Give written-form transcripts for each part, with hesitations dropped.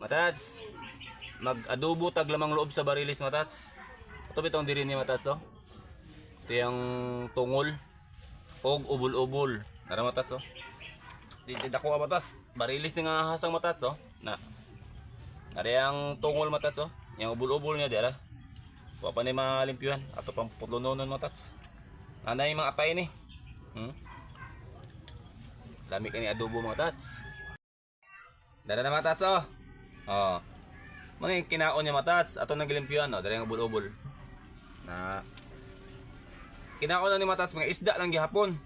Matats, mag-adobo tag lamang loob sa barilis matats. Ito bitong diri ni matats oh. Ito yung tungol og ubol-ubol. Nara matats oh. Dito dako ka matats. Barilis ni nga hasang matats oh. Na. Nara yung tungol matats oh. Yung ubol-ubol niya dira. Wa pa ni malimpyuhan ato pang putlunonon matats. Anay mga atay ni. Dami kani adobo matats. Dara na matats oh. Oh. Mga kinaon niya matats ato naglimpyuhan no, dara yung ubol-ubol. Na kinaon na ni matats mga isda lang gihapon.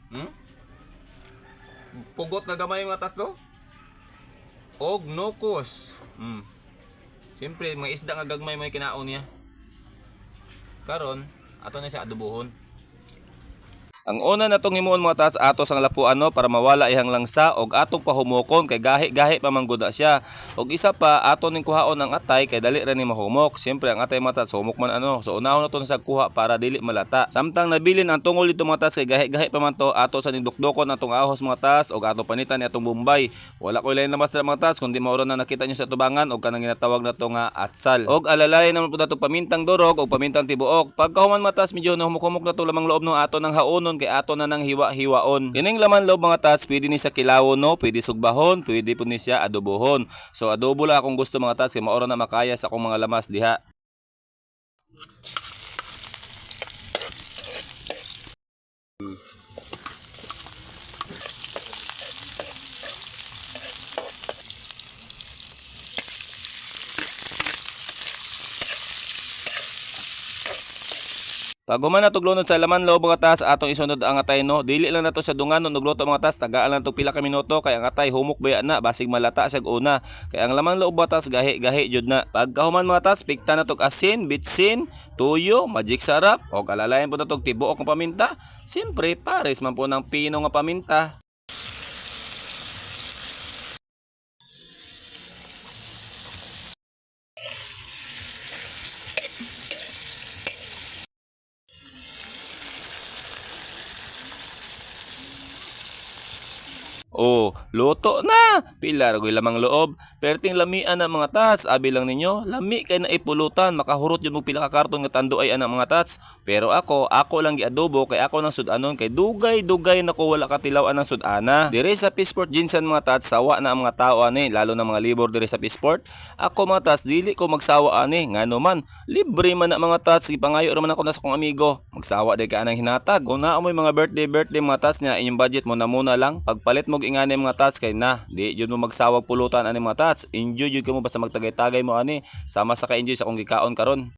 Pugot na gamay mga tatlo. Og nokos. Siyempre mga isda nga gagmay may kinaon niya. Karon ato na siya adobohon. Ang una natong himuon mga tats ato sang lapuan no para mawala ihang langsa og atong pahumokon kay gahi-gahi pa mangguda siya. Og isa pa ato ning kuhaon ang atay kay dali ra ni mahumok. Siyempre ang atay mga tats humok man ano. So unahon nato sa kuha para dili malata. Samtang nabilin ang tungol dito mga tats kay gahi-gahi pa man to ato sa nindukdokon atong ahos mga tats og ato panitan ni atong Bombay. Wala ko lain namas mga tats kundi mao na nakita nyo sa tubangan og kanang ginatawag nato nga atsal. Og alalay naman pud nato pamintang durog og pamintang tibuok. Pagkahuman mga tats medyo nahumok-humok na to lamang loob no ato nang haonon kay ato na nang hiwa-hiwaon. Kining laman loob mga tats, pwede ni sa kilawon no, pwede sugbahon, pwede po ni siya adobohon. So adobo lang akong gusto mga tats kay maora na makaya sa akong mga lamas diha. Pag human na tuglunod sa laman loob mga tas atong isunod ang atay no. Dili lang nato sa dungan no nugluto mga tas tagaan lang to pila ka minuto kay ang atay humok baya na basig malata sa una. Kay ang laman loob mga tas gahi-gahi jud na. Pagka human mga tas pikta na tog asin, bitsin, tuyo, magic sarap og alalayan po na tog tibuok nga paminta. Siyempre pares man po ng pino nga paminta. Oh, luto na! Pila ragoy lamang loob. Perting lamian na mga tats. Abi lang ninyo, lami kay na ipulutan. Makahurot yun mo pila ka karton nga tando ay anang mga tats. Pero ako lang giadobo kay ako nang sudanon kay dugay-dugay na ko wala katilaw anang sudana. Dire sa Peaceport Ginsan mga tats, sawa na ang mga tao ani, lalo na mga libor dire sa Peaceport. Ako mga tats, dili ko magsawa ani. Ngano man, libre man na mga tats. Ipangayo raman ako na sa kong amigo. Magsawa di ka anang hinatag. Kung naamoy mga birthday mga tats niya, inyong budget mo na muna lang. Pagpalit mo ingani mga tats kay na di jud mo magsawag pulutan ani mga tats. Enjoy jud ka mo basta magtagay-tagay mo ani sama sa ka-enjoy sa kong gikaon karon.